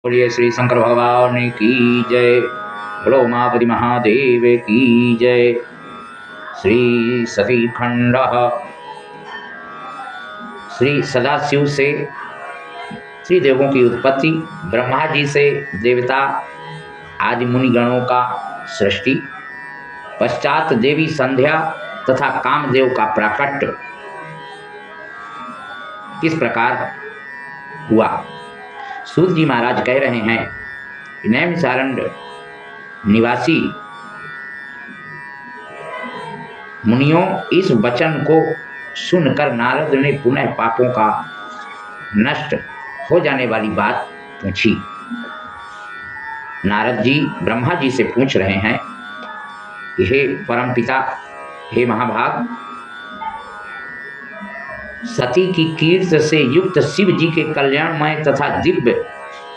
बोलिए श्री शंकर भगवान की जय। बोलो उमापति महादेव की जय। श्री सती खंड। श्री सदाशिव से श्री देवों की उत्पत्ति, ब्रह्मा जी से देवता आदि मुनिगणों का सृष्टि, पश्चात देवी संध्या तथा कामदेव का प्राकट्य किस प्रकार हुआ। सूत जी महाराज कह रहे हैं, नैमिषारण्य निवासी मुनियों, इस वचन को सुनकर नारद ने पुनः पापों का नष्ट हो जाने वाली बात पूछी। नारद जी ब्रह्मा जी से पूछ रहे हैं, हे परमपिता, हे महाभाग, सती की कीर्ति से युक्त शिव जी के कल्याणमय तथा दिव्य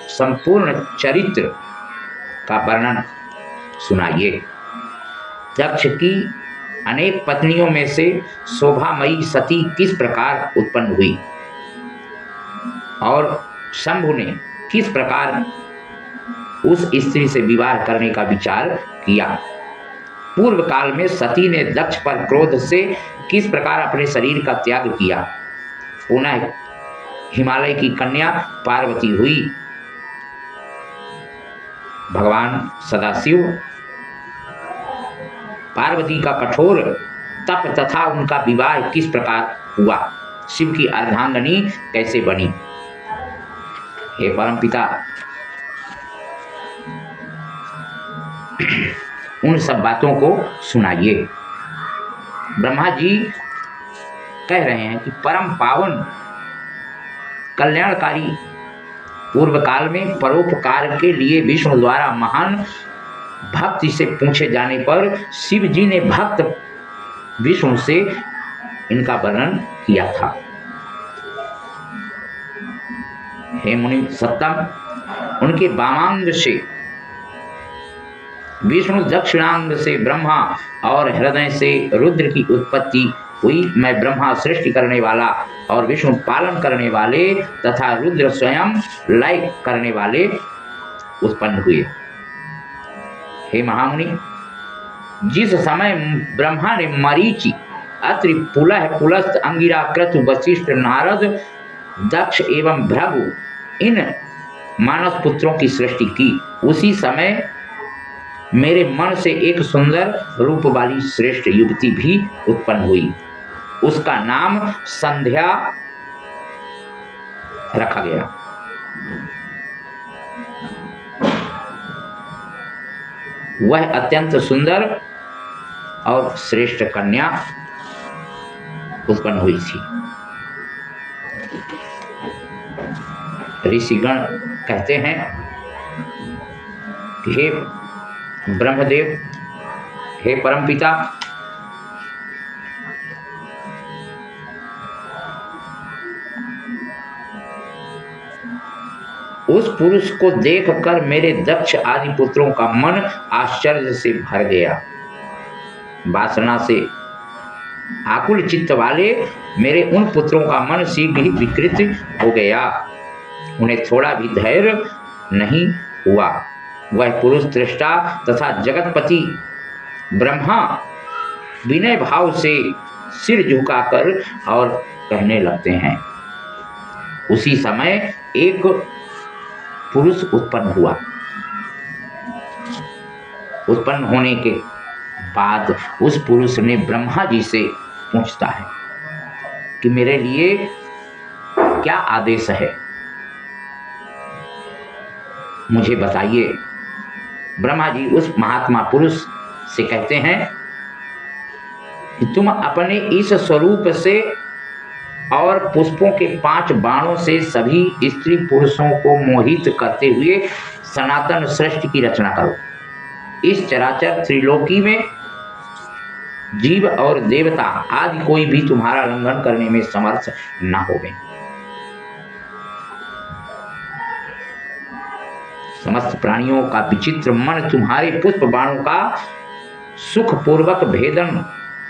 संपूर्ण चरित्र का वर्णन सुनाइए। दक्ष की अनेक पत्नियों में से शोभामयी सती किस प्रकार उत्पन्न हुई और शंभु ने किस प्रकार उस स्त्री से विवाह करने का विचार किया। पूर्व काल में सती ने दक्ष पर क्रोध से किस प्रकार अपने शरीर का त्याग किया। पुनः हिमालय की कन्या पार्वती हुई। भगवान सदाशिव पार्वती का कठोर तप तथा उनका विवाह किस प्रकार हुआ। शिव की अर्धांगिनी कैसे बनी। हे परमपिता, उन सब बातों को सुनाइए। ब्रह्मा जी कह रहे हैं कि परम पावन कल्याणकारी पूर्व काल में परोपकार के लिए विष्णु द्वारा महान भक्ति से पूछे जाने पर शिव जी ने भक्त विष्णु से इनका वर्णन किया था। हे मुनि सत्तम, उनके वामांग से विष्णु, दक्षिणांग से ब्रह्मा और हृदय से रुद्र की उत्पत्ति हुई। मैं ब्रह्मा सृष्टि करने वाला और विष्णु पालन करने वाले तथा रुद्र स्वयं लय करने वाले उत्पन्न हुए। हे महामुनि, जिस समय ब्रह्मा ने मरीचि, अत्रि, पुलह, पुलस्त, अंगिरा, क्रतु, वशिष्ठ, नारद, दक्ष एवं भृगु इन मानस पुत्रों की सृष्टि की, उसी समय मेरे मन से एक सुंदर रूप वाली श्रेष्ठ युवती भी उत्पन्न हुई। उसका नाम संध्या रखा गया। वह अत्यंत सुंदर और श्रेष्ठ कन्या उत्पन्न हुई थी। ऋषिगण कहते हैं कि हे ब्रह्मदेव, हे परमपिता, उस पुरुष को देखकर मेरे दक्ष आदि पुत्रों का मन आश्चर्य से भर गया। वासना से आकुल चित्त वाले मेरे उन पुत्रों का मन शीघ्र ही विकृत हो गया। उन्हें थोड़ा भी धैर्य नहीं हुआ। वह पुरुष दृष्टा तथा जगतपति ब्रह्मा विनय भाव से सिर झुकाकर और कहने लगते हैं। उसी समय एक पुरुष उत्पन्न हुआ। उत्पन्न होने के बाद उस पुरुष ने ब्रह्मा जी से पूछता है कि मेरे लिए क्या आदेश है, मुझे बताइए। ब्रह्मा जी उस महात्मा पुरुष से कहते हैं कि तुम अपने इस स्वरूप से और पुष्पों के 5 बाणों से सभी स्त्री पुरुषों को मोहित करते हुए सनातन सृष्टि की रचना करो। इस चराचर त्रिलोकी में जीव और देवता आदि कोई भी तुम्हारा उल्लंघन करने में समर्थ न होवे। समस्त प्राणियों का विचित्र मन तुम्हारे पुष्प बाणों का सुखपूर्वक भेदन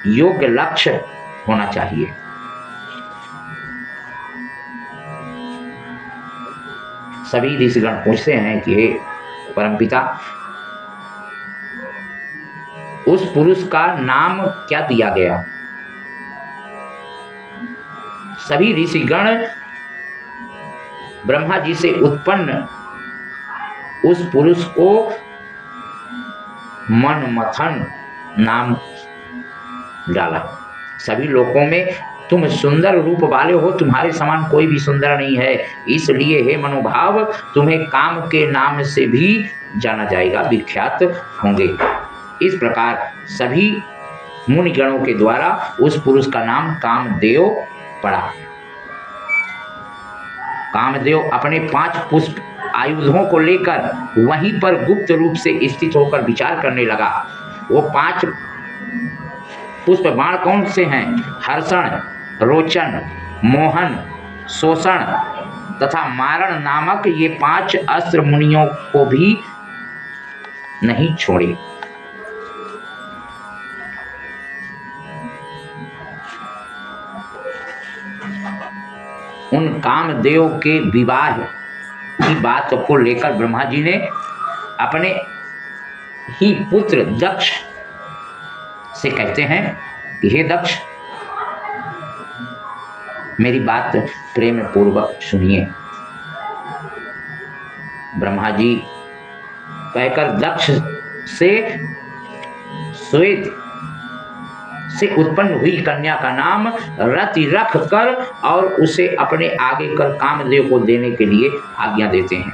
योग्य लक्ष्य होना चाहिए। सभी ऋषिगण पूछते हैं कि हे परमपिता, उस पुरुष का नाम क्या दिया गया? सभी ऋषिगण ब्रह्मा जी से उत्पन्न उस पुरुष को मनमथन नाम डाला। सभी लोगों में तुम सुंदर रूप वाले हो, तुम्हारे समान कोई भी सुंदर नहीं है, इसलिए हे मनोभाव तुम्हें काम के नाम से भी जाना जाएगा, विख्यात होंगे। इस प्रकार सभी मुनिगणों के द्वारा उस पुरुष का नाम कामदेव पड़ा। कामदेव अपने 5 पुष्प आयुधों को लेकर वहीं पर गुप्त रूप से स्थित होकर विचार करने लगा। वो 5 पुष्प बाण कौन से हैं? हर्षण, रोचन, मोहन, शोषण तथा मारण नामक ये 5 अस्त्र मुनियों को भी नहीं छोड़े। उन कामदेव के विवाह की बात को लेकर ब्रह्मा जी ने अपने ही पुत्र दक्ष से कहते हैं कि हे दक्ष, मेरी बात प्रेम पूर्वक सुनिए। ब्रह्मा जी कहकर दक्ष से श्वेत से उत्पन्न हुई कन्या का नाम रति रख कर और उसे अपने आगे कर कामदेव को देने के लिए आज्ञा देते हैं।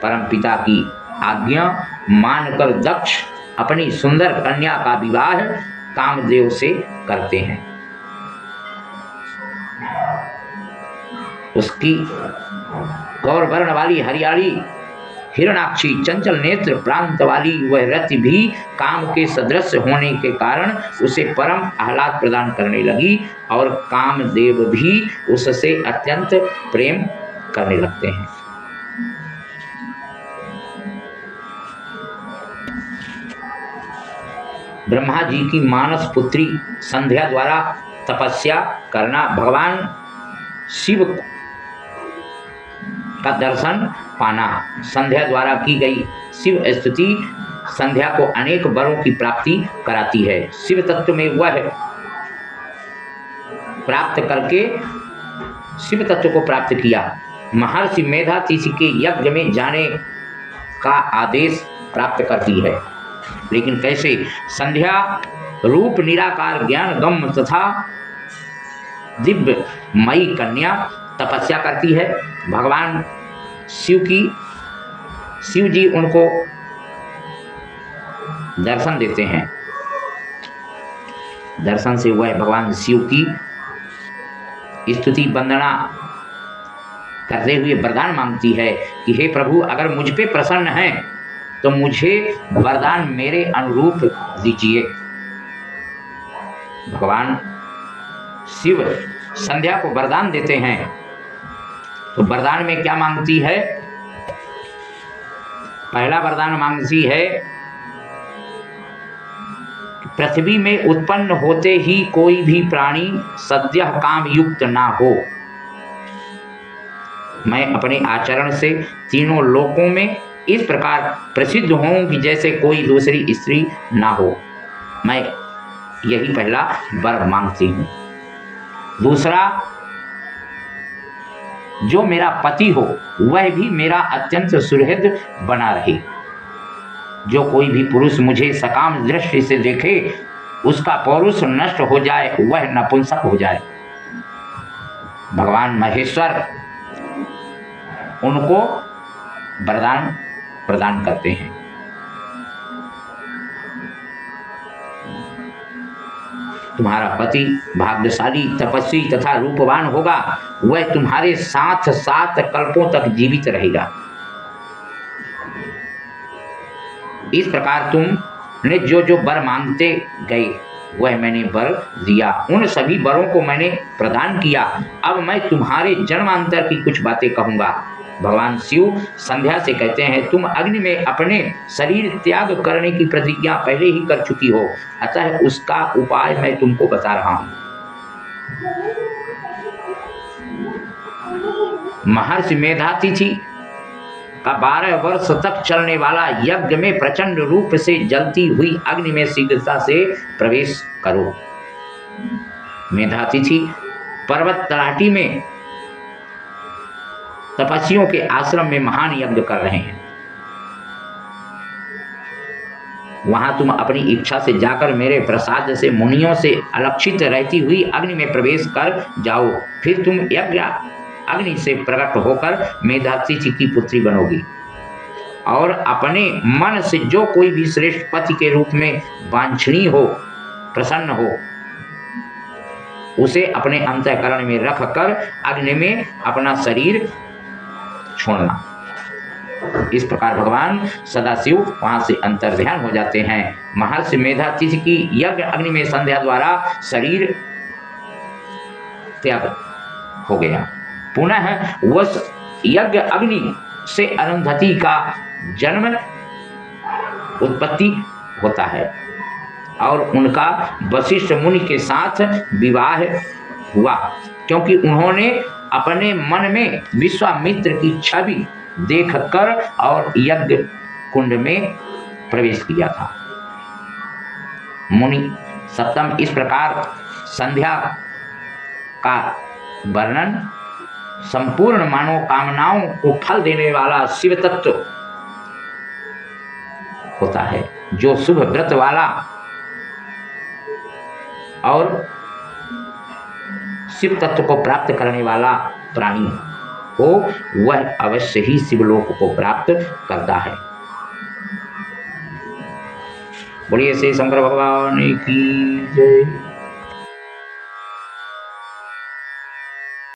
परमपिता की आज्ञा मानकर दक्ष अपनी सुंदर कन्या का विवाह कामदेव से करते हैं। उसकी गौरवर्ण वाली हरियाली हिरणाक्षी चंचल नेत्र प्रांत वाली वह रति भी काम के सदृश होने के कारण उसे परम आह्लाद प्रदान करने लगी और कामदेव भी उससे अत्यंत प्रेम करने लगते हैं। ब्रह्मा जी की मानस पुत्री संध्या द्वारा तपस्या करना, भगवान शिव का दर्शन पाना, संध्या द्वारा की गई शिव स्तुति संध्या को अनेक वरों की प्राप्ति कराती है। शिव तत्व में वह प्राप्त करके शिव तत्व को प्राप्त किया। महर्षि मेधातिथि के यज्ञ में जाने का आदेश प्राप्त करती है। लेकिन कैसे? संध्या रूप निराकार ज्ञान गम्य तथा दिव्य मई कन्या तपस्या करती है। भगवान शिव जी उनको दर्शन देते हैं। दर्शन से वह भगवान शिव की स्तुति वंदना करते हुए वरदान मांगती है कि हे प्रभु, अगर मुझ पे प्रसन्न हैं तो मुझे वरदान मेरे अनुरूप दीजिए। भगवान शिव संध्या को वरदान देते हैं तो वरदान में क्या मांगती है? पहला वरदान मांगती है कि पृथ्वी में उत्पन्न होते ही कोई भी प्राणी सद्यः काम युक्त ना हो। मैं अपने आचरण से तीनों लोकों में इस प्रकार प्रसिद्ध हूं कि जैसे कोई दूसरी स्त्री ना हो। मैं यही पहला वर मांगती हूं। दूसरा, जो मेरा पति हो वह भी मेरा अत्यंत सुहृद बना रहे। जो कोई भी पुरुष मुझे सकाम दृष्टि से देखे उसका पौरुष नष्ट हो जाए, वह नपुंसक हो जाए। भगवान महेश्वर उनको वरदान प्रदान करते हैं। तुम्हारा पति भाग्यशाली, तपस्वी तथा रूपवान होगा। वह तुम्हारे साथ 7 कल्पों तक जीवित रहेगा। इस प्रकार तुमने जो जो वर मांगते गए वह मैंने वर दिया। उन सभी वरों को मैंने प्रदान किया। अब मैं तुम्हारे जन्मांतर की कुछ बातें कहूँगा। भगवान शिव संध्या से कहते हैं, तुम अग्नि में अपने शरीर त्याग करने की प्रतिज्ञा पहले ही कर चुकी हो, अतः उसका उपाय मैं तुमको बता रहा हूँ। महर्षि मेधातिथि का 12 वर्ष तक चलने वाला यज्ञ में प्रचंड रूप से जलती हुई अग्नि में शीघ्रता से प्रवेश करो। मेधातिथि पर्वत तराटी में तपस्वियों के आश्रम में महान यज्ञ कर रहे हैं। वहां तुम अपनी इच्छा से जाकर मेरे प्रसाद से मुनियों से अलक्षित रहती हुई अग्नि में प्रवेश कर जाओ। फिर तुम यज्ञ अग्नि से प्रकट होकर मेधातिथि की पुत्री बनोगी और अपने मन से जो कोई भी श्रेष्ठ पति के रूप में वांछनीय हो, प्रसन्न हो, उसे अपने अंतःकरण में रख कर अग्नि में अपना शरीर छोड़ना। इस प्रकार भगवान सदाशिव वहां से अंतर्ध्यान हो जाते हैं। महर्षि मेधातिथि की यज्ञ अग्नि में संध्या द्वारा शरीर त्याग हो गया। पुनः उस यज्ञ अग्नि से अरुंधति का जन्म उत्पत्ति होता है और उनका वशिष्ठ मुनि के साथ विवाह हुआ, क्योंकि उन्होंने अपने मन में विश्वामित्र की छवि देखकर और यज्ञ कुंड में प्रवेश किया था। मुनि सप्तम। इस प्रकार संध्या का वर्णन संपूर्ण मानव कामनाओं को फल देने वाला शिव तत्व होता है, जो शुभ व्रत वाला और शिव तत्व को प्राप्त करने वाला प्राणी हो, वह अवश्य ही शिवलोक को प्राप्त करता है। बोलिए श्री शंकर भगवान की जय।